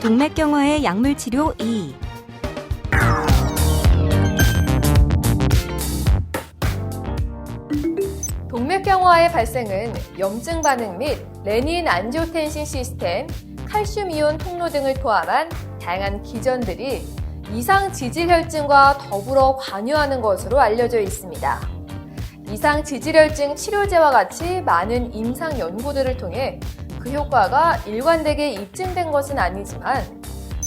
동맥경화의 약물치료 2. 동맥경화의 발생은 염증 반응 및 레닌 안지오텐신 시스템, 칼슘 이온 통로 등을 포함한 다양한 기전들이 이상 지질혈증과 더불어 관여하는 것으로 알려져 있습니다. 이상 지질혈증 치료제와 같이 많은 임상 연구들을 통해 그 효과가 일관되게 입증된 것은 아니지만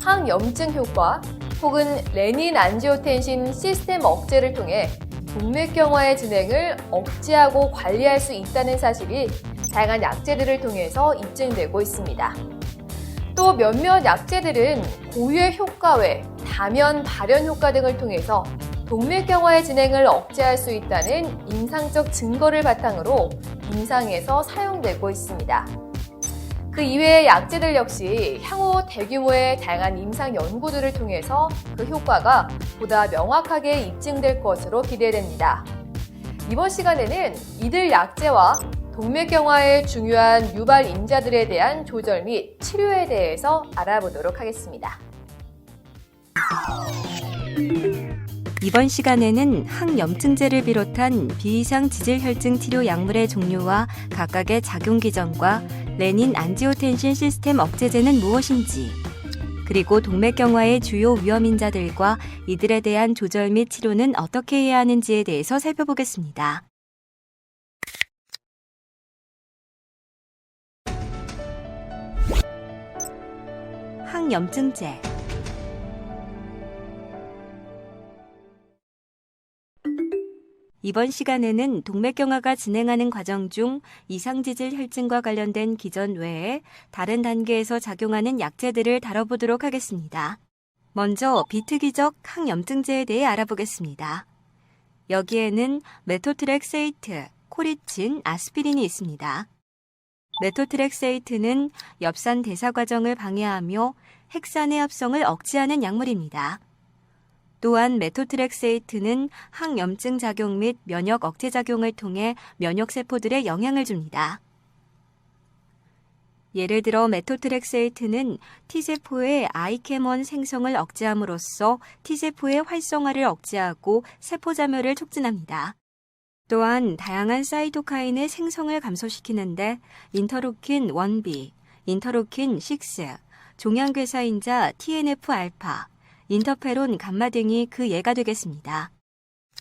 항염증 효과 혹은 레닌 안지오텐신 시스템 억제를 통해 동맥경화의 진행을 억제하고 관리할 수 있다는 사실이 다양한 약제들을 통해서 입증되고 있습니다. 또 몇몇 약제들은 고유의 효과 외 다면 발현 효과 등을 통해서 동맥경화의 진행을 억제할 수 있다는 임상적 증거를 바탕으로 임상에서 사용되고 있습니다. 그 이외의 약제들 역시 향후 대규모의 다양한 임상 연구들을 통해서 그 효과가 보다 명확하게 입증될 것으로 기대됩니다. 이번 시간에는 이들 약제와 동맥경화의 중요한 유발 인자들에 대한 조절 및 치료에 대해서 알아보도록 하겠습니다. 이번 시간에는 항염증제를 비롯한 비이상 지질혈증 치료 약물의 종류와 각각의 작용 기전과 레닌 안지오텐신 시스템 억제제는 무엇인지, 그리고 동맥경화의 주요 위험인자들과 이들에 대한 조절 및 치료는 어떻게 해야 하는지에 대해서 살펴보겠습니다. 항염증제. 이번 시간에는 동맥경화가 진행하는 과정 중 이상지질 혈증과 관련된 기전 외에 다른 단계에서 작용하는 약제들을 다뤄보도록 하겠습니다. 먼저 비특이적 항염증제에 대해 알아보겠습니다. 여기에는 메토트렉세이트, 코리친, 아스피린이 있습니다. 메토트렉세이트는 엽산 대사 과정을 방해하며 핵산의 합성을 억제하는 약물입니다. 또한 메토트렉세이트는 항염증 작용 및 면역 억제 작용을 통해 면역세포들에 영향을 줍니다. 예를 들어 메토트렉세이트는 T세포의 아이케몬 생성을 억제함으로써 T세포의 활성화를 억제하고 세포자멸을 촉진합니다. 또한 다양한 사이토카인의 생성을 감소시키는데 인터루킨 1B, 인터루킨 6, 종양괴사인자 TNF-알파, 인터페론 감마 등이 그 예가 되겠습니다.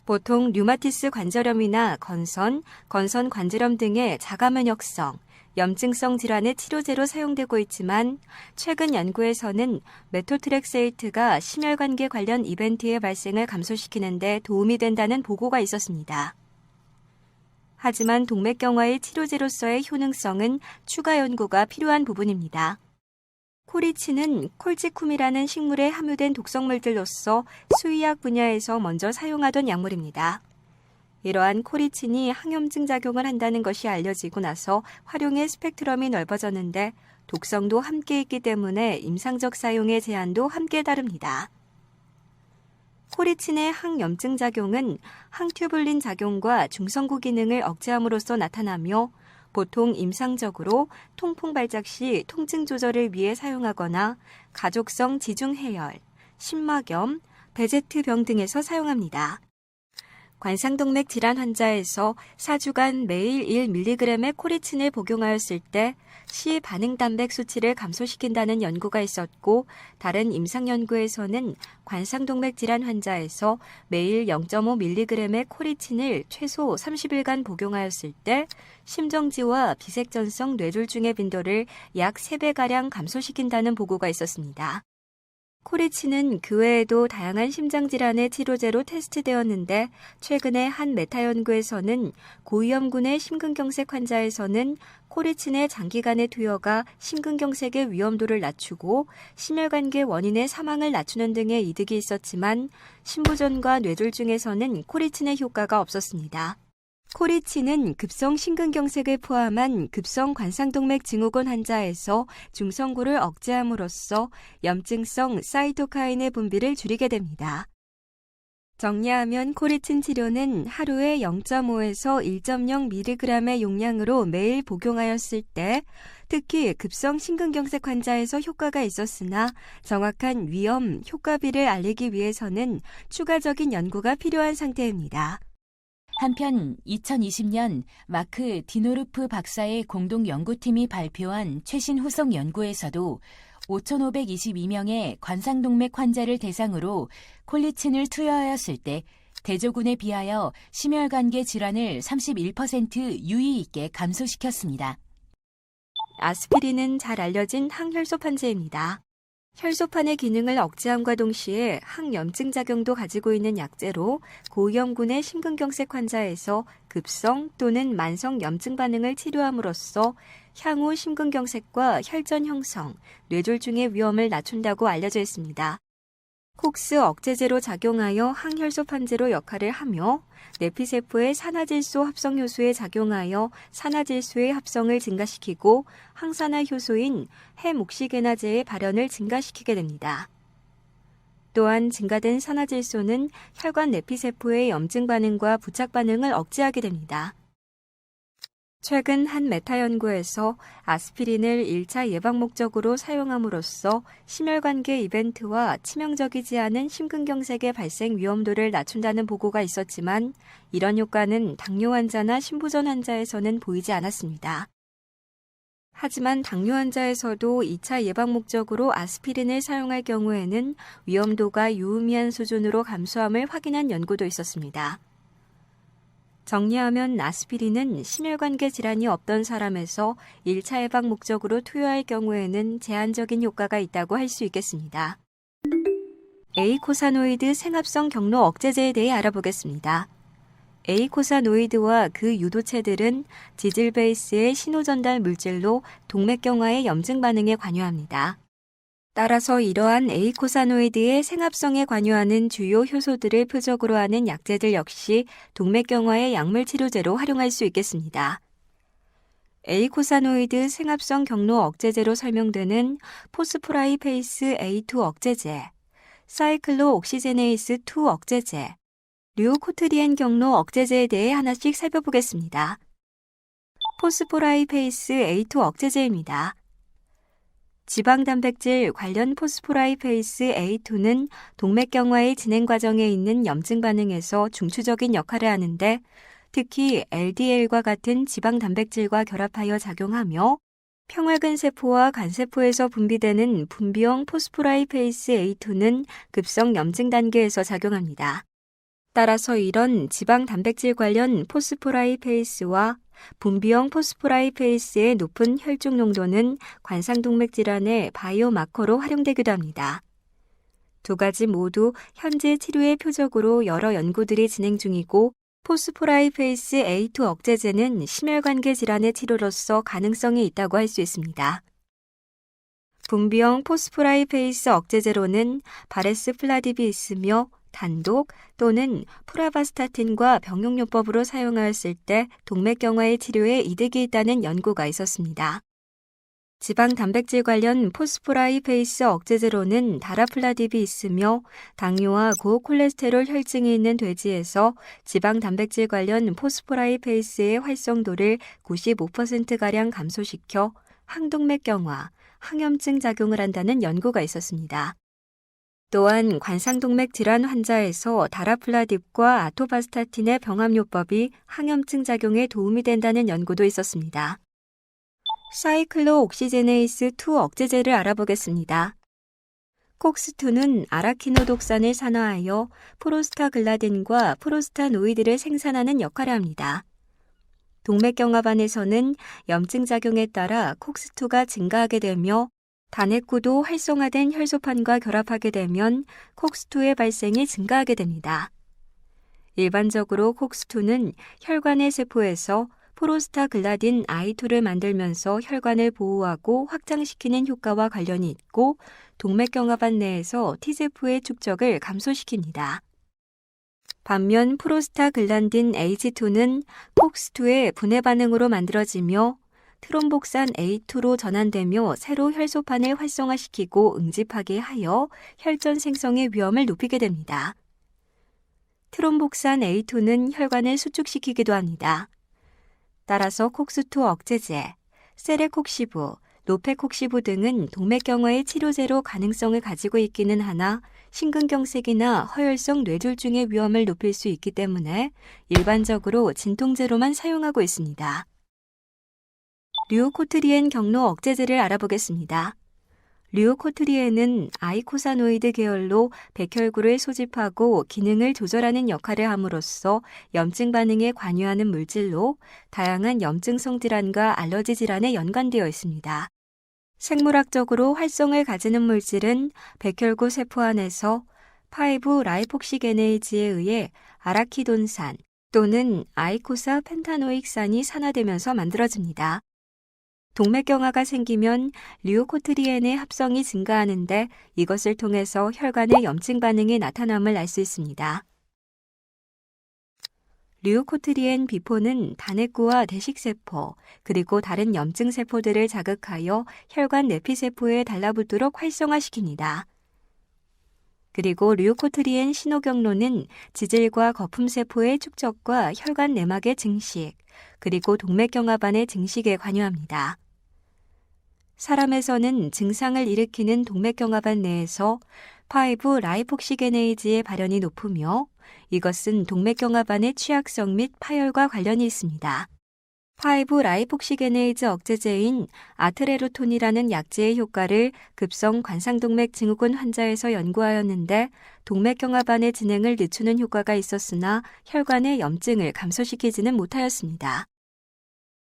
보통 류마티스 관절염이나 건선 관절염 등의 자가면역성, 염증성 질환의 치료제로 사용되고 있지만 최근 연구에서는 메토트렉세이트가 심혈관계 관련 이벤트의 발생을 감소시키는 데 도움이 된다는 보고가 있었습니다. 하지만 동맥경화의 치료제로서의 효능성은 추가 연구가 필요한 부분입니다. 코리친은 콜지쿰이라는 식물에 함유된 독성물들로서 수의학 분야에서 먼저 사용하던 약물입니다. 이러한 코리친이 항염증 작용을 한다는 것이 알려지고 나서 활용의 스펙트럼이 넓어졌는데 독성도 함께 있기 때문에 임상적 사용의 제한도 함께 다릅니다. 코리친의 항염증 작용은 항튜불린 작용과 중성구 기능을 억제함으로써 나타나며 보통 임상적으로 통풍 발작 시 통증 조절을 위해 사용하거나 가족성 지중해열, 심막염, 베제트병 등에서 사용합니다. 관상동맥 질환 환자에서 4주간 매일 1mg의 코리친을 복용하였을 때 시 반응 단백 수치를 감소시킨다는 연구가 있었고 다른 임상 연구에서는 관상동맥 질환 환자에서 매일 0.5mg의 코리친을 최소 30일간 복용하였을 때 심정지와 비색전성 뇌졸중의 빈도를 약 3배가량 감소시킨다는 보고가 있었습니다. 코리친은 그 외에도 다양한 심장질환의 치료제로 테스트되었는데 최근에 한 메타 연구에서는 고위험군의 심근경색 환자에서는 코리친의 장기간의 투여가 심근경색의 위험도를 낮추고 심혈관계 원인의 사망을 낮추는 등의 이득이 있었지만 심부전과 뇌졸중에서는 코리친의 효과가 없었습니다. 코리친은 급성 심근경색을 포함한 급성 관상동맥 증후군 환자에서 중성구를 억제함으로써 염증성 사이토카인의 분비를 줄이게 됩니다. 정리하면 코리친 치료는 하루에 0.5에서 1.0mg의 용량으로 매일 복용하였을 때 특히 급성 심근경색 환자에서 효과가 있었으나 정확한 위험, 효과비를 알리기 위해서는 추가적인 연구가 필요한 상태입니다. 한편 2020년 마크 디노르프 박사의 공동 연구팀이 발표한 최신 후속 연구에서도 5,522명의 관상동맥 환자를 대상으로 콜리친을 투여하였을 때 대조군에 비하여 심혈관계 질환을 31% 유의 있게 감소시켰습니다. 아스피린은 잘 알려진 항혈소판제입니다. 혈소판의 기능을 억제함과 동시에 항염증 작용도 가지고 있는 약제로 고위험군의 심근경색 환자에서 급성 또는 만성 염증 반응을 치료함으로써 향후 심근경색과 혈전 형성, 뇌졸중의 위험을 낮춘다고 알려져 있습니다. 콕스 억제제로 작용하여 항혈소판제로 역할을 하며 내피세포의 산화질소 합성 효소에 작용하여 산화질소의 합성을 증가시키고 항산화 효소인 헤목시게나제의 발현을 증가시키게 됩니다. 또한 증가된 산화질소는 혈관 내피세포의 염증 반응과 부착 반응을 억제하게 됩니다. 최근 한 메타 연구에서 아스피린을 1차 예방 목적으로 사용함으로써 심혈관계 이벤트와 치명적이지 않은 심근경색의 발생 위험도를 낮춘다는 보고가 있었지만 이런 효과는 당뇨 환자나 심부전 환자에서는 보이지 않았습니다. 하지만 당뇨 환자에서도 2차 예방 목적으로 아스피린을 사용할 경우에는 위험도가 유의미한 수준으로 감소함을 확인한 연구도 있었습니다. 정리하면 아스피린은 심혈관계 질환이 없던 사람에서 1차 예방 목적으로 투여할 경우에는 제한적인 효과가 있다고 할 수 있겠습니다. 에이코사노이드 생합성 경로 억제제에 대해 알아보겠습니다. 에이코사노이드와 그 유도체들은 지질 베이스의 신호전달 물질로 동맥경화의 염증 반응에 관여합니다. 따라서 이러한 에이코사노이드의 생합성에 관여하는 주요 효소들을 표적으로 하는 약제들 역시 동맥경화의 약물치료제로 활용할 수 있겠습니다. 에이코사노이드 생합성 경로 억제제로 설명되는 포스포라이페이스 A2 억제제, 사이클로옥시제네이스 2 억제제, 류코트리엔 경로 억제제에 대해 하나씩 살펴보겠습니다. 포스포라이페이스 A2 억제제입니다. 지방단백질 관련 포스포라이페이스 A2는 동맥경화의 진행 과정에 있는 염증 반응에서 중추적인 역할을 하는데 특히 LDL과 같은 지방단백질과 결합하여 작용하며 평활근 세포와 간세포에서 분비되는 분비형 포스포라이페이스 A2는 급성 염증 단계에서 작용합니다. 따라서 이런 지방단백질 관련 포스포라이페이스와 분비형 포스포라이페이스의 높은 혈중 농도는 관상동맥 질환의 바이오마커로 활용되기도 합니다. 두 가지 모두 현재 치료의 표적으로 여러 연구들이 진행 중이고 포스포라이페이스 A2 억제제는 심혈관계 질환의 치료로서 가능성이 있다고 할 수 있습니다. 분비형 포스포라이페이스 억제제로는 바레스플라딥이 있으며 단독 또는 프라바스타틴과 병용요법으로 사용하였을 때 동맥경화의 치료에 이득이 있다는 연구가 있었습니다. 지방 단백질 관련 포스포라이페이스 억제제로는 다라플라딥이 있으며 당뇨와 고콜레스테롤 혈증이 있는 돼지에서 지방 단백질 관련 포스포라이페이스의 활성도를 95%가량 감소시켜 항동맥경화, 항염증 작용을 한다는 연구가 있었습니다. 또한 관상동맥 질환 환자에서 다라플라딥과 아토바스타틴의 병합요법이 항염증 작용에 도움이 된다는 연구도 있었습니다. 사이클로옥시제네이스 2 억제제를 알아보겠습니다. 콕스2는 아라키노독산을 산화하여 프로스타글라딘과 프로스타노이드를 생산하는 역할을 합니다. 동맥경화반에서는 염증 작용에 따라 콕스2가 증가하게 되며 단핵구도 활성화된 혈소판과 결합하게 되면 콕스2의 발생이 증가하게 됩니다. 일반적으로 콕스2는 혈관의 세포에서 프로스타글라딘 I2를 만들면서 혈관을 보호하고 확장시키는 효과와 관련이 있고 동맥경화반 내에서 T세포의 축적을 감소시킵니다. 반면 프로스타글란딘 H2는 콕스2의 분해 반응으로 만들어지며 트롬복산 A2로 전환되며 새로 혈소판을 활성화시키고 응집하게 하여 혈전 생성의 위험을 높이게 됩니다. 트롬복산 A2는 혈관을 수축시키기도 합니다. 따라서 콕스2 억제제, 세레콕시브, 노페콕시브 등은 동맥경화의 치료제로 가능성을 가지고 있기는 하나 심근경색이나 허혈성 뇌졸중의 위험을 높일 수 있기 때문에 일반적으로 진통제로만 사용하고 있습니다. 류코트리엔 경로 억제제를 알아보겠습니다. 류코트리엔은 아이코사노이드 계열로 백혈구를 소집하고 기능을 조절하는 역할을 함으로써 염증 반응에 관여하는 물질로 다양한 염증성 질환과 알러지 질환에 연관되어 있습니다. 생물학적으로 활성을 가지는 물질은 백혈구 세포 안에서 5-라이폭시게네이즈에 의해 아라키돈산 또는 아이코사 펜타노익산이 산화되면서 만들어집니다. 동맥경화가 생기면 류코트리엔의 합성이 증가하는데 이것을 통해서 혈관의 염증 반응이 나타남을 알 수 있습니다. 류코트리엔 비포는 단핵구와 대식세포, 그리고 다른 염증세포들을 자극하여 혈관 내피세포에 달라붙도록 활성화시킵니다. 그리고 류코트리엔 신호경로는 지질과 거품세포의 축적과 혈관 내막의 증식, 그리고 동맥경화반의 증식에 관여합니다. 사람에서는 증상을 일으키는 동맥경화반 내에서 5-라이폭시게네이즈의 발현이 높으며 이것은 동맥경화반의 취약성 및 파열과 관련이 있습니다. 5-라이폭시게네이즈 억제제인 아트레로톤이라는 약제의 효과를 급성 관상동맥 증후군 환자에서 연구하였는데 동맥경화반의 진행을 늦추는 효과가 있었으나 혈관의 염증을 감소시키지는 못하였습니다.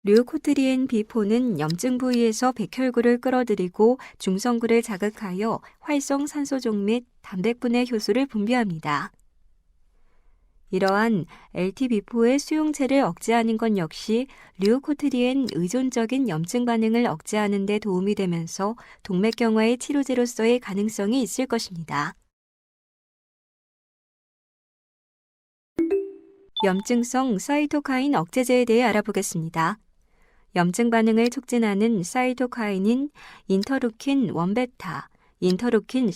류코트리엔 비포는 염증 부위에서 백혈구를 끌어들이고 중성구를 자극하여 활성산소종 및 단백분해 효소를 분비합니다. 이러한 LT비포의 수용체를 억제하는 것 역시 류코트리엔 의존적인 염증 반응을 억제하는 데 도움이 되면서 동맥경화의 치료제로서의 가능성이 있을 것입니다. 염증성 사이토카인 억제제에 대해 알아보겠습니다. 염증 반응을 촉진하는 사이토카인인 인터루킨 1베타, 인터루킨 6,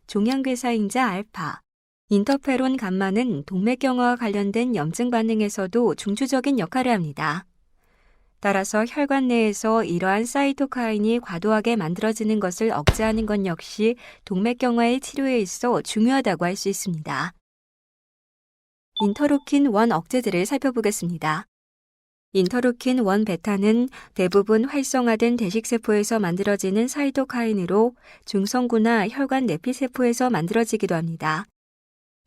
종양괴사인자 알파, 인터페론 감마는 동맥경화와 관련된 염증 반응에서도 중추적인 역할을 합니다. 따라서 혈관 내에서 이러한 사이토카인이 과도하게 만들어지는 것을 억제하는 것 역시 동맥경화의 치료에 있어 중요하다고 할 수 있습니다. 인터루킨 1 억제제를 살펴보겠습니다. 인터루킨 1베타는 대부분 활성화된 대식세포에서 만들어지는 사이토카인으로 중성구나 혈관 내피세포에서 만들어지기도 합니다.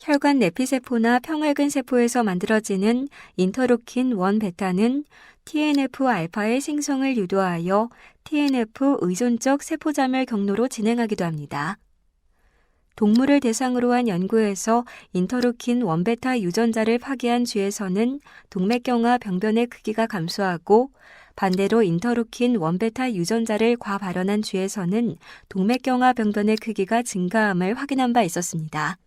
혈관 내피세포나 평활근 세포에서 만들어지는 인터루킨 1베타는 TNF-알파의 생성을 유도하여 TNF 의존적 세포자멸 경로로 진행하기도 합니다. 동물을 대상으로 한 연구에서 인터루킨 1베타 유전자를 파괴한 쥐에서는 동맥경화 병변의 크기가 감소하고 반대로 인터루킨 1베타 유전자를 과발현한 쥐에서는 동맥경화 병변의 크기가 증가함을 확인한 바 있었습니다.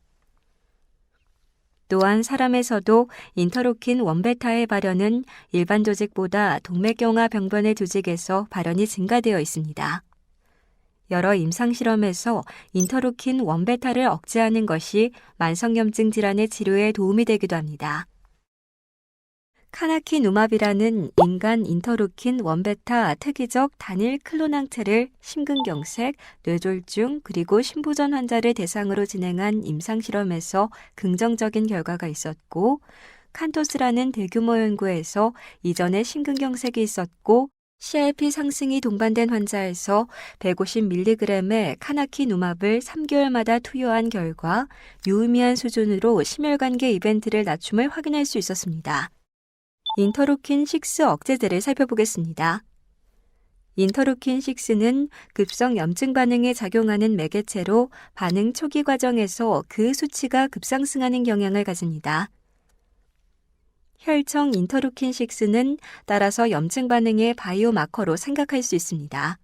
또한 사람에서도 인터루킨 1베타의 발현은 일반 조직보다 동맥경화 병변의 조직에서 발현이 증가되어 있습니다. 여러 임상실험에서 인터루킨 1베타를 억제하는 것이 만성염증 질환의 치료에 도움이 되기도 합니다. 카나키누맙이라는 인간 인터루킨 1베타 특이적 단일 클론 항체를 심근경색, 뇌졸중, 그리고 심부전 환자를 대상으로 진행한 임상실험에서 긍정적인 결과가 있었고, 칸토스라는 대규모 연구에서 이전에 심근경색이 있었고 CRP 상승이 동반된 환자에서 150mg의 카나키누맙을 3개월마다 투여한 결과 유의미한 수준으로 심혈관계 이벤트를 낮춤을 확인할 수 있었습니다. 인터루킨 6 억제제를 살펴보겠습니다. 인터루킨 6는 급성 염증 반응에 작용하는 매개체로 반응 초기 과정에서 그 수치가 급상승하는 경향을 가집니다. 혈청 인터루킨 6는 따라서 염증 반응의 바이오마커로 생각할 수 있습니다.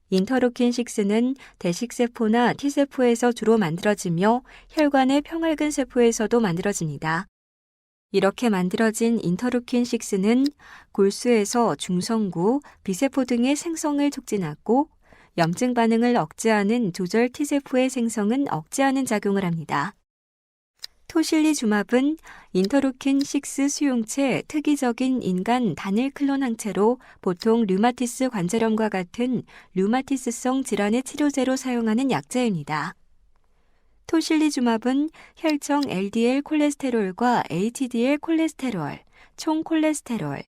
인터루킨 6는 대식세포나 T세포에서 주로 만들어지며 혈관의 평활근 세포에서도 만들어집니다. 이렇게 만들어진 인터루킨 6는 골수에서 중성구, 비세포 등의 생성을 촉진하고 염증 반응을 억제하는 조절 T세포의 생성은 억제하는 작용을 합니다. 토실리주맙은 인터루킨6 수용체 특이적인 인간 단일 클론 항체로 보통 류마티스 관절염과 같은 류마티스성 질환의 치료제로 사용하는 약제입니다. 토실리주맙은 혈청 LDL 콜레스테롤과 HDL 콜레스테롤, 총 콜레스테롤,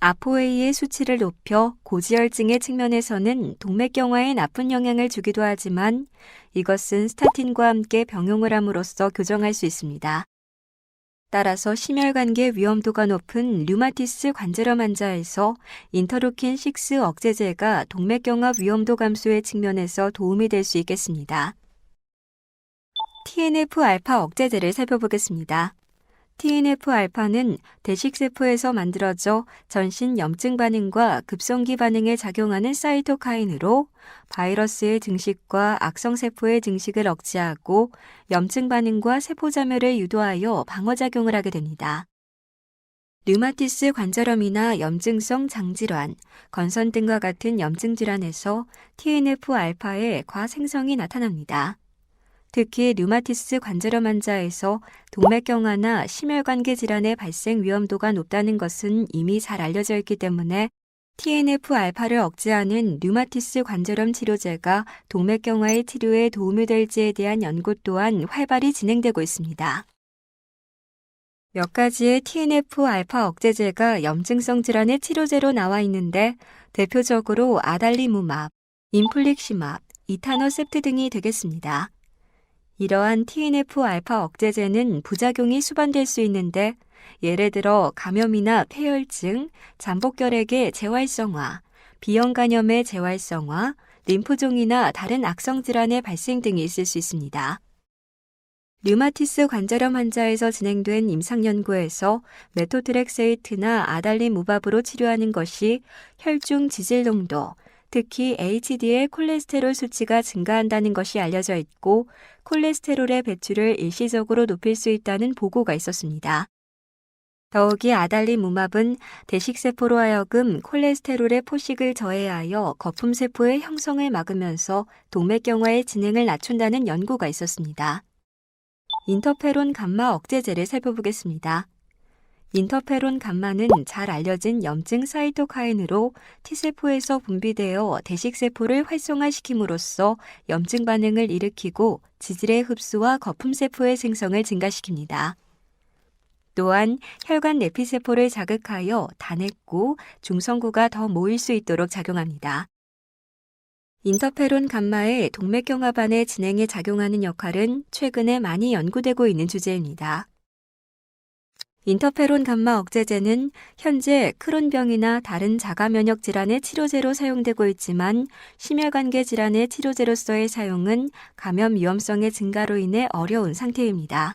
아포A의 수치를 높여 고지혈증의 측면에서는 동맥경화에 나쁜 영향을 주기도 하지만 이것은 스타틴과 함께 병용을 함으로써 교정할 수 있습니다. 따라서 심혈관계 위험도가 높은 류마티스 관절염 환자에서 인터루킨6 억제제가 동맥경화 위험도 감소의 측면에서 도움이 될 수 있겠습니다. TNF-알파 억제제를 살펴보겠습니다. TNF-알파는 대식세포에서 만들어져 전신 염증 반응과 급성기 반응에 작용하는 사이토카인으로 바이러스의 증식과 악성세포의 증식을 억제하고 염증 반응과 세포자멸을 유도하여 방어작용을 하게 됩니다. 류마티스 관절염이나 염증성 장질환, 건선 등과 같은 염증 질환에서 TNF-알파의 과생성이 나타납니다. 특히 류마티스 관절염 환자에서 동맥경화나 심혈관계 질환의 발생 위험도가 높다는 것은 이미 잘 알려져 있기 때문에 TNF-알파를 억제하는 류마티스 관절염 치료제가 동맥경화의 치료에 도움이 될지에 대한 연구 또한 활발히 진행되고 있습니다. 몇 가지의 TNF-알파 억제제가 염증성 질환의 치료제로 나와 있는데 대표적으로 아달리무맙, 인플릭시맙, 이타너셉트 등이 되겠습니다. 이러한 TNF-알파 억제제는 부작용이 수반될 수 있는데 예를 들어 감염이나 폐혈증, 잠복결핵의 재활성화, 비형간염의 재활성화, 림프종이나 다른 악성질환의 발생 등이 있을 수 있습니다. 류마티스 관절염 환자에서 진행된 임상연구에서 메토트렉세이트나 아달리무밥으로 치료하는 것이 혈중 지질 농도, 특히 HDL 콜레스테롤 수치가 증가한다는 것이 알려져 있고 콜레스테롤의 배출을 일시적으로 높일 수 있다는 보고가 있었습니다. 더욱이 아달리무맙은 대식세포로 하여금 콜레스테롤의 포식을 저해하여 거품세포의 형성을 막으면서 동맥경화의 진행을 낮춘다는 연구가 있었습니다. 인터페론 감마 억제제를 살펴보겠습니다. 인터페론 감마는 잘 알려진 염증 사이토카인으로 T세포에서 분비되어 대식세포를 활성화시킴으로써 염증 반응을 일으키고 지질의 흡수와 거품세포의 생성을 증가시킵니다. 또한 혈관 내피세포를 자극하여 단핵구, 중성구가 더 모일 수 있도록 작용합니다. 인터페론 감마의 동맥경화반의 진행에 작용하는 역할은 최근에 많이 연구되고 있는 주제입니다. 인터페론 감마 억제제는 현재 크론병이나 다른 자가면역 질환의 치료제로 사용되고 있지만 심혈관계 질환의 치료제로서의 사용은 감염 위험성의 증가로 인해 어려운 상태입니다.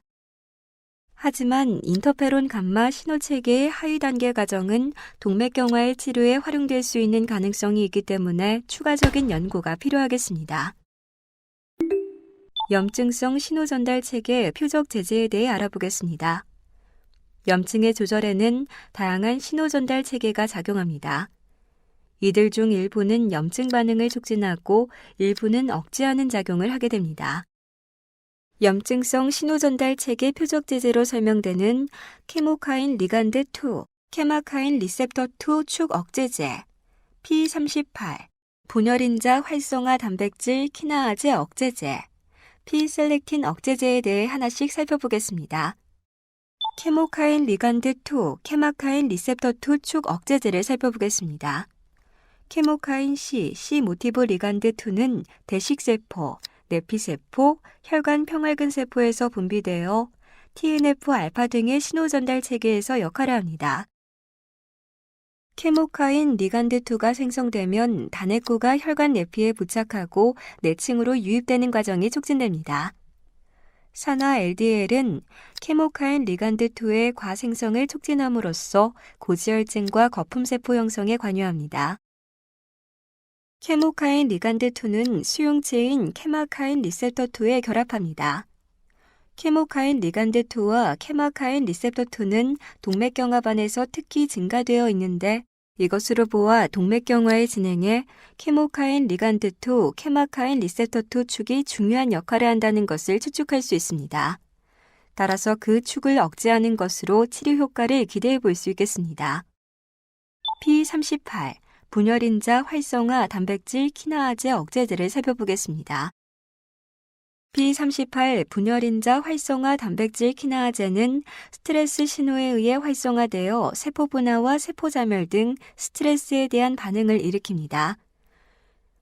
하지만 인터페론 감마 신호체계의 하위 단계 과정은 동맥경화의 치료에 활용될 수 있는 가능성이 있기 때문에 추가적인 연구가 필요하겠습니다. 염증성 신호전달 체계 표적 제제에 대해 알아보겠습니다. 염증의 조절에는 다양한 신호전달 체계가 작용합니다. 이들 중 일부는 염증 반응을 촉진하고 일부는 억제하는 작용을 하게 됩니다. 염증성 신호전달 체계 표적 제제로 설명되는 케모카인 리간드 2, 케마카인 리셉터 2 축 억제제, P38, 분열인자 활성화 단백질 키나아제 억제제, P셀렉틴 억제제에 대해 하나씩 살펴보겠습니다. 케모카인 리간드 2, 케마카인 리셉터 2 축 억제제를 살펴보겠습니다. 케모카인 C 모티브 리간드 2는 대식세포, 내피세포, 혈관 평활근 세포에서 분비되어 TNF-알파 등의 신호전달 체계에서 역할을 합니다. 케모카인 리간드 2가 생성되면 단핵구가 혈관 내피에 부착하고 내층으로 유입되는 과정이 촉진됩니다. 산화 LDL은 케모카인 리간드 2의 과생성을 촉진함으로써 고지혈증과 거품세포 형성에 관여합니다. 케모카인 리간드 2는 수용체인 케마카인 리셉터 2에 결합합니다. 케모카인 리간드 2와 케마카인 리셉터 2는 동맥경화반에서 특히 증가되어 있는데 이것으로 보아 동맥경화의 진행에 케모카인 리간드 2, 케마카인 리셉터 2 축이 중요한 역할을 한다는 것을 추측할 수 있습니다. 따라서 그 축을 억제하는 것으로 치료 효과를 기대해 볼 수 있겠습니다. P38 분열인자 활성화 단백질 키나아제 억제제를 살펴보겠습니다. P38 분열인자 활성화 단백질 키나아제는 스트레스 신호에 의해 활성화되어 세포 분화와 세포 자멸 등 스트레스에 대한 반응을 일으킵니다.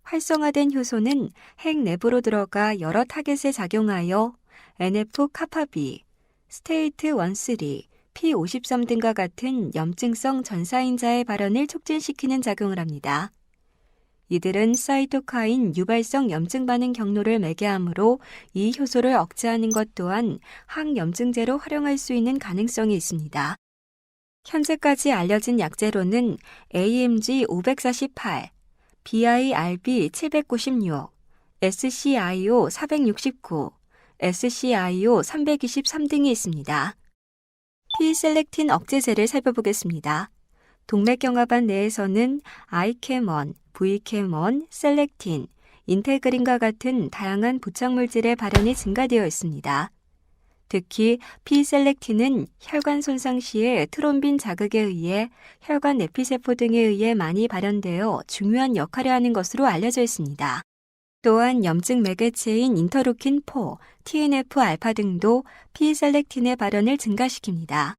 활성화된 효소는 핵 내부로 들어가 여러 타겟에 작용하여 NF-kappa-B, 스테이트 1,3, P53 등과 같은 염증성 전사인자의 발현을 촉진시키는 작용을 합니다. 이들은 사이토카인 유발성 염증 반응 경로를 매개하므로 이 효소를 억제하는 것 또한 항염증제로 활용할 수 있는 가능성이 있습니다. 현재까지 알려진 약제로는 AMG 548, BIRB 796, SCIO 469, SCIO 323 등이 있습니다. P-셀렉틴 억제제를 살펴보겠습니다. 동맥경화반 내에서는 아이캠원, V캠원, 셀렉틴, 인테그린과 같은 다양한 부착물질의 발현이 증가되어 있습니다. 특히 P-셀렉틴은 혈관 손상 시에 트롬빈 자극에 의해 혈관 내피세포 등에 의해 많이 발현되어 중요한 역할을 하는 것으로 알려져 있습니다. 또한 염증 매개체인 인터루킨-4, TNF-알파 등도 P-셀렉틴의 발현을 증가시킵니다.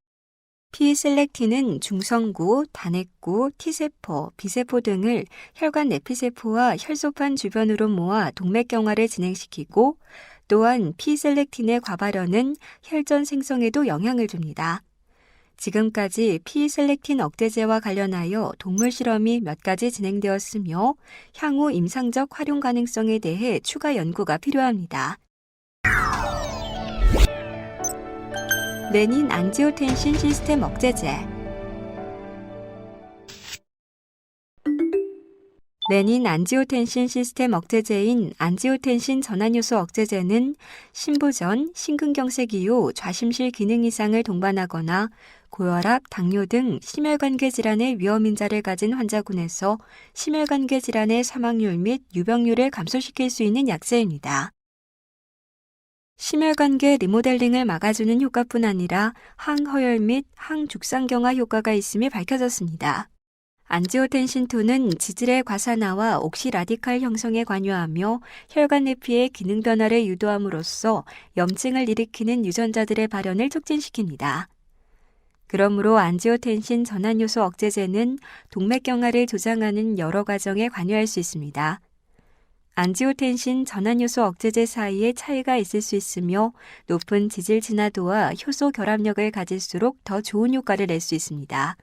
P-셀렉틴은 중성구, 단핵구, T세포, B세포 등을 혈관 내피세포와 혈소판 주변으로 모아 동맥경화를 진행시키고 또한 P-셀렉틴의 과발현은 혈전 생성에도 영향을 줍니다. 지금까지 P-셀렉틴 억제제와 관련하여 동물 실험이 몇 가지 진행되었으며 향후 임상적 활용 가능성에 대해 추가 연구가 필요합니다. 레닌 안지오텐신 시스템 억제제. 레닌 안지오텐신 시스템 억제제인 안지오텐신 전환효소 억제제는 심부전, 심근경색 이후 좌심실 기능 이상을 동반하거나 고혈압, 당뇨 등 심혈관계 질환의 위험인자를 가진 환자군에서 심혈관계 질환의 사망률 및 유병률을 감소시킬 수 있는 약제입니다. 심혈관계 리모델링을 막아주는 효과뿐 아니라 항허혈 및 항죽상경화 효과가 있음이 밝혀졌습니다. 안지오텐신2는 지질의 과산화와 옥시라디칼 형성에 관여하며 혈관 내피의 기능 변화를 유도함으로써 염증을 일으키는 유전자들의 발현을 촉진시킵니다. 그러므로 안지오텐신 전환효소 억제제는 동맥경화를 조장하는 여러 과정에 관여할 수 있습니다. 안지오텐신 전환효소 억제제 사이에 차이가 있을 수 있으며 높은 지질 진화도와 효소 결합력을 가질수록 더 좋은 효과를 낼 수 있습니다.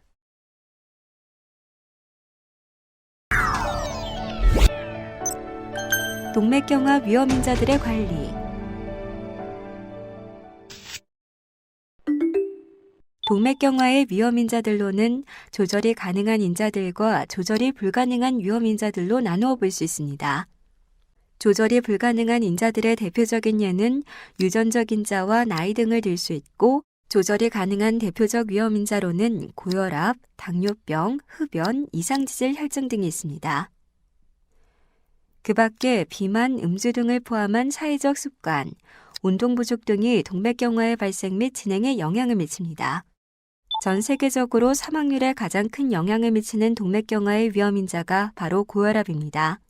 동맥경화 위험인자들의 관리. 동맥경화의 위험인자들로는 조절이 가능한 인자들과 조절이 불가능한 위험인자들로 나누어 볼 수 있습니다. 조절이 불가능한 인자들의 대표적인 예는 유전적 인자와 나이 등을 들 수 있고, 조절이 가능한 대표적 위험인자로는 고혈압, 당뇨병, 흡연, 이상지질 혈증 등이 있습니다. 그 밖에 비만, 음주 등을 포함한 사회적 습관, 운동 부족 등이 동맥경화의 발생 및 진행에 영향을 미칩니다. 전 세계적으로 사망률에 가장 큰 영향을 미치는 동맥경화의 위험인자가 바로 고혈압입니다.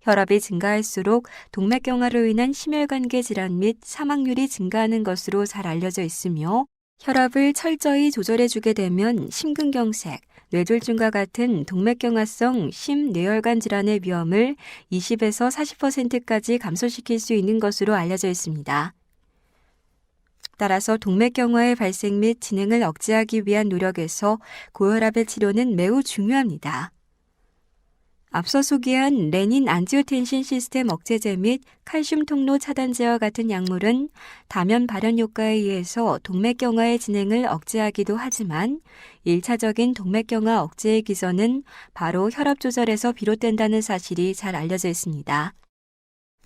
혈압이 증가할수록 동맥경화로 인한 심혈관계 질환 및 사망률이 증가하는 것으로 잘 알려져 있으며, 혈압을 철저히 조절해주게 되면 심근경색, 뇌졸중과 같은 동맥경화성 심뇌혈관 질환의 위험을 20에서 40%까지 감소시킬 수 있는 것으로 알려져 있습니다. 따라서 동맥경화의 발생 및 진행을 억제하기 위한 노력에서 고혈압의 치료는 매우 중요합니다. 앞서 소개한 레닌 안지오텐신 시스템 억제제 및 칼슘 통로 차단제와 같은 약물은 다면 발현 효과에 의해서 동맥경화의 진행을 억제하기도 하지만 1차적인 동맥경화 억제의 기전은 바로 혈압 조절에서 비롯된다는 사실이 잘 알려져 있습니다.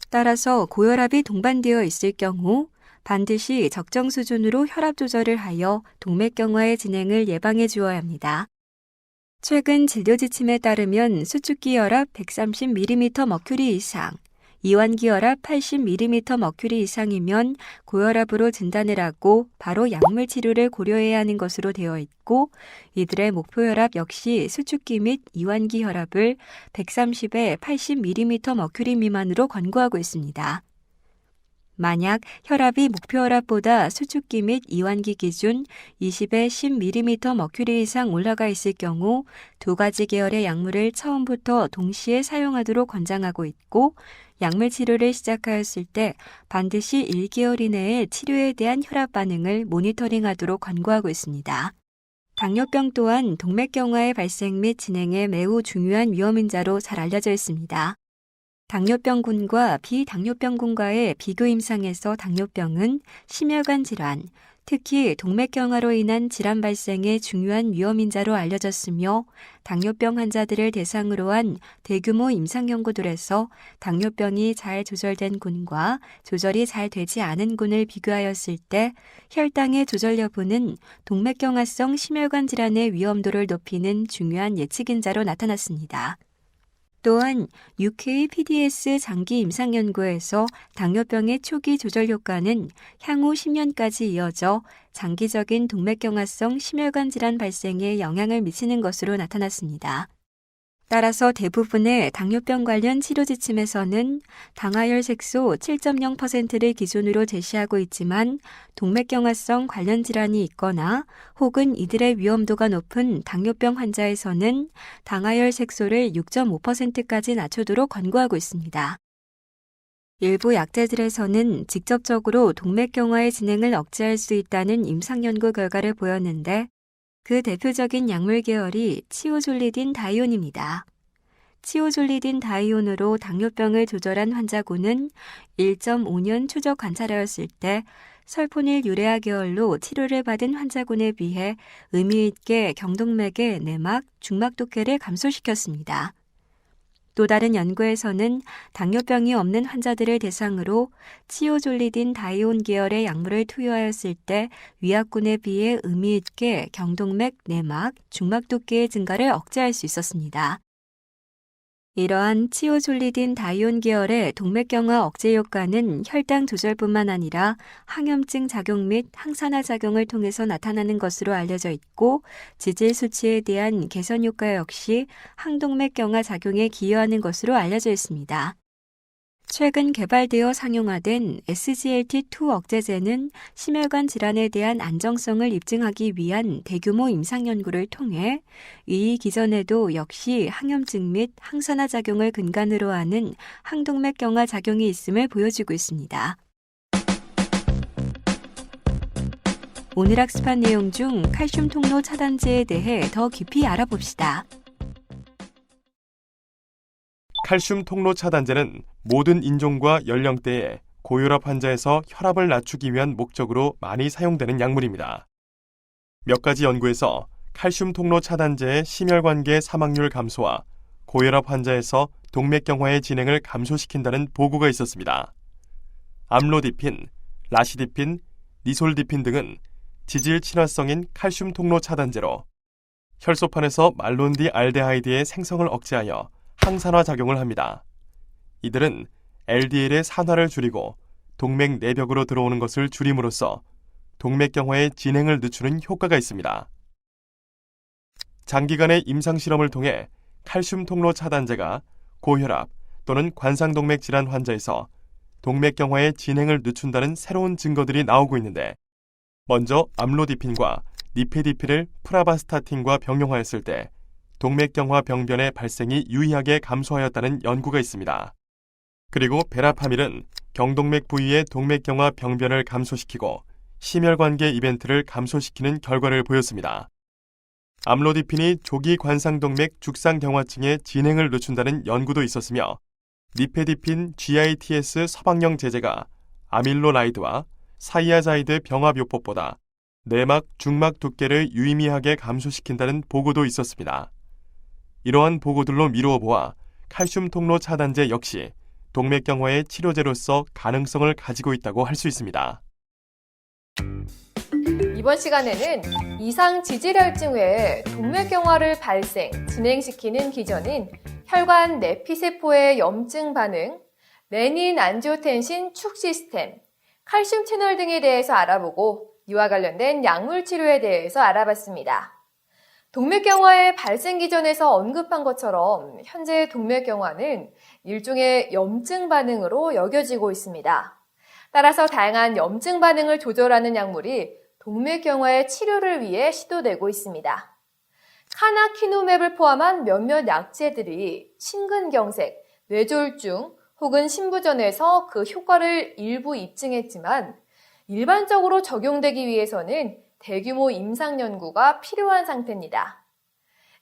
따라서 고혈압이 동반되어 있을 경우 반드시 적정 수준으로 혈압 조절을 하여 동맥경화의 진행을 예방해 주어야 합니다. 최근 진료 지침에 따르면 수축기 혈압 130mm 머큐리 이상, 이완기 혈압 80mm 머큐리 이상이면 고혈압으로 진단을 하고 바로 약물 치료를 고려해야 하는 것으로 되어 있고 이들의 목표 혈압 역시 수축기 및 이완기 혈압을 130에 80mm 머큐리 미만으로 권고하고 있습니다. 만약 혈압이 목표 혈압보다 수축기 및 이완기 기준 20에 10mm 머큐리 이상 올라가 있을 경우 두 가지 계열의 약물을 처음부터 동시에 사용하도록 권장하고 있고 약물 치료를 시작하였을 때 반드시 1개월 이내에 치료에 대한 혈압 반응을 모니터링하도록 권고하고 있습니다. 당뇨병 또한 동맥경화의 발생 및 진행에 매우 중요한 위험인자로 잘 알려져 있습니다. 당뇨병군과 비당뇨병군과의 비교 임상에서 당뇨병은 심혈관 질환, 특히 동맥경화로 인한 질환 발생의 중요한 위험인자로 알려졌으며 당뇨병 환자들을 대상으로 한 대규모 임상 연구들에서 당뇨병이 잘 조절된 군과 조절이 잘 되지 않은 군을 비교하였을 때 혈당의 조절 여부는 동맥경화성 심혈관 질환의 위험도를 높이는 중요한 예측인자로 나타났습니다. 또한 UK-PDS 장기 임상 연구에서 당뇨병의 초기 조절 효과는 향후 10년까지 이어져 장기적인 동맥경화성 심혈관 질환 발생에 영향을 미치는 것으로 나타났습니다. 따라서 대부분의 당뇨병 관련 치료 지침에서는 당하혈 색소 7.0%를 기준으로 제시하고 있지만 동맥경화성 관련 질환이 있거나 혹은 이들의 위험도가 높은 당뇨병 환자에서는 당하혈 색소를 6.5%까지 낮추도록 권고하고 있습니다. 일부 약제들에서는 직접적으로 동맥경화의 진행을 억제할 수 있다는 임상 연구 결과를 보였는데 그 대표적인 약물 계열이 치오졸리딘 다이온입니다. 치오졸리딘 다이온으로 당뇨병을 조절한 환자군은 1.5년 추적 관찰하였을 때 설포닐 유레아 계열로 치료를 받은 환자군에 비해 의미 있게 경동맥의 내막, 중막 독해를 감소시켰습니다. 또 다른 연구에서는 당뇨병이 없는 환자들을 대상으로 치오졸리딘 다이온 계열의 약물을 투여하였을 때 위약군에 비해 의미 있게 경동맥, 내막, 중막 두께의 증가를 억제할 수 있었습니다. 이러한 치오졸리딘 다이온 계열의 동맥경화 억제 효과는 혈당 조절뿐만 아니라 항염증 작용 및 항산화 작용을 통해서 나타나는 것으로 알려져 있고 지질 수치에 대한 개선 효과 역시 항동맥경화 작용에 기여하는 것으로 알려져 있습니다. 최근 개발되어 상용화된 SGLT2 억제제는 심혈관 질환에 대한 안정성을 입증하기 위한 대규모 임상 연구를 통해 이 기전에도 역시 항염증 및 항산화 작용을 근간으로 하는 항동맥경화 작용이 있음을 보여주고 있습니다. 오늘 학습한 내용 중 칼슘 통로 차단제에 대해 더 깊이 알아봅시다. 칼슘 통로 차단제는 모든 인종과 연령대의 고혈압 환자에서 혈압을 낮추기 위한 목적으로 많이 사용되는 약물입니다. 몇 가지 연구에서 칼슘 통로 차단제의 심혈관계 사망률 감소와 고혈압 환자에서 동맥경화의 진행을 감소시킨다는 보고가 있었습니다. 암로디핀, 라시디핀, 니솔디핀 등은 지질 친화성인 칼슘 통로 차단제로 혈소판에서 말론디 알데하이드의 생성을 억제하여 항산화 작용을 합니다. 이들은 LDL의 산화를 줄이고 동맥 내벽으로 들어오는 것을 줄임으로써 동맥경화의 진행을 늦추는 효과가 있습니다. 장기간의 임상실험을 통해 칼슘 통로 차단제가 고혈압 또는 관상동맥 질환 환자에서 동맥경화의 진행을 늦춘다는 새로운 증거들이 나오고 있는데 먼저 암로디핀과 니페디핀을 프라바스타틴과 병용하였을 때 동맥경화 병변의 발생이 유의하게 감소하였다는 연구가 있습니다. 그리고 베라파밀은 경동맥 부위의 동맥경화 병변을 감소시키고 심혈관계 이벤트를 감소시키는 결과를 보였습니다. 암로디핀이 조기 관상동맥 죽상경화증의 진행을 늦춘다는 연구도 있었으며 니페디핀 GITS 서방형 제제가 아밀로라이드와 사이아자이드 병합요법보다 내막, 중막 두께를 유의미하게 감소시킨다는 보고도 있었습니다. 이러한 보고들로 미루어 보아 칼슘 통로 차단제 역시 동맥경화의 치료제로서 가능성을 가지고 있다고 할 수 있습니다. 이번 시간에는 이상 지질혈증 외에 동맥경화를 발생, 진행시키는 기전인 혈관 내피세포의 염증 반응, 레닌 안지오텐신 축 시스템, 칼슘 채널 등에 대해서 알아보고 이와 관련된 약물 치료에 대해서 알아봤습니다. 동맥경화의 발생 기전에서 언급한 것처럼 현재 동맥경화는 일종의 염증 반응으로 여겨지고 있습니다. 따라서 다양한 염증 반응을 조절하는 약물이 동맥경화의 치료를 위해 시도되고 있습니다. 카나키노맵을 포함한 몇몇 약제들이 심근경색, 뇌졸중 혹은 신부전에서 그 효과를 일부 입증했지만 일반적으로 적용되기 위해서는 대규모 임상 연구가 필요한 상태입니다.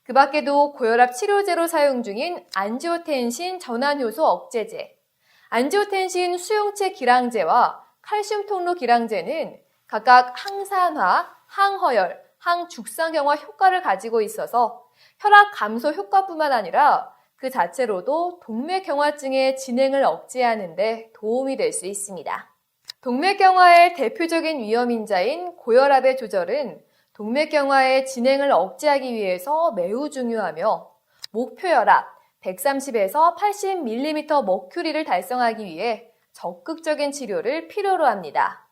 그 밖에도 고혈압 치료제로 사용 중인 안지오텐신 전환효소 억제제, 안지오텐신 수용체 기량제와 칼슘 통로 기량제는 각각 항산화, 항허열, 항죽상경화 효과를 가지고 있어서 혈압 감소 효과뿐만 아니라 그 자체로도 동맥경화증의 진행을 억제하는 데 도움이 될 수 있습니다. 동맥경화의 대표적인 위험인자인 고혈압의 조절은 동맥경화의 진행을 억제하기 위해서 매우 중요하며 목표혈압 130에서 80mm 머큐리를 달성하기 위해 적극적인 치료를 필요로 합니다.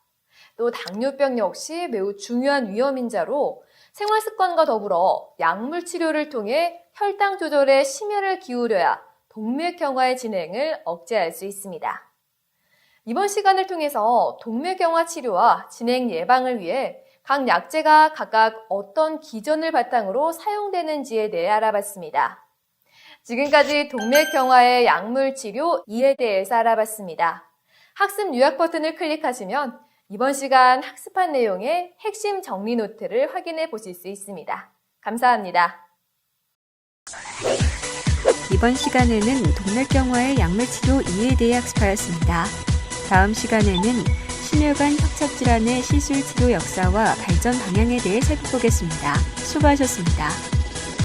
또 당뇨병 역시 매우 중요한 위험인자로 생활습관과 더불어 약물 치료를 통해 혈당 조절에 심혈을 기울여야 동맥경화의 진행을 억제할 수 있습니다. 이번 시간을 통해서 동맥경화 치료와 진행 예방을 위해 각 약제가 각각 어떤 기전을 바탕으로 사용되는지에 대해 알아봤습니다. 지금까지 동맥경화의 약물 치료 2에 대해서 알아봤습니다. 학습 요약 버튼을 클릭하시면 이번 시간 학습한 내용의 핵심 정리 노트를 확인해 보실 수 있습니다. 감사합니다. 이번 시간에는 동맥경화의 약물 치료 2에 대해 학습하였습니다. 다음 시간에는 심혈관 협착질환의 시술 치료 역사와 발전 방향에 대해 살펴보겠습니다. 수고하셨습니다.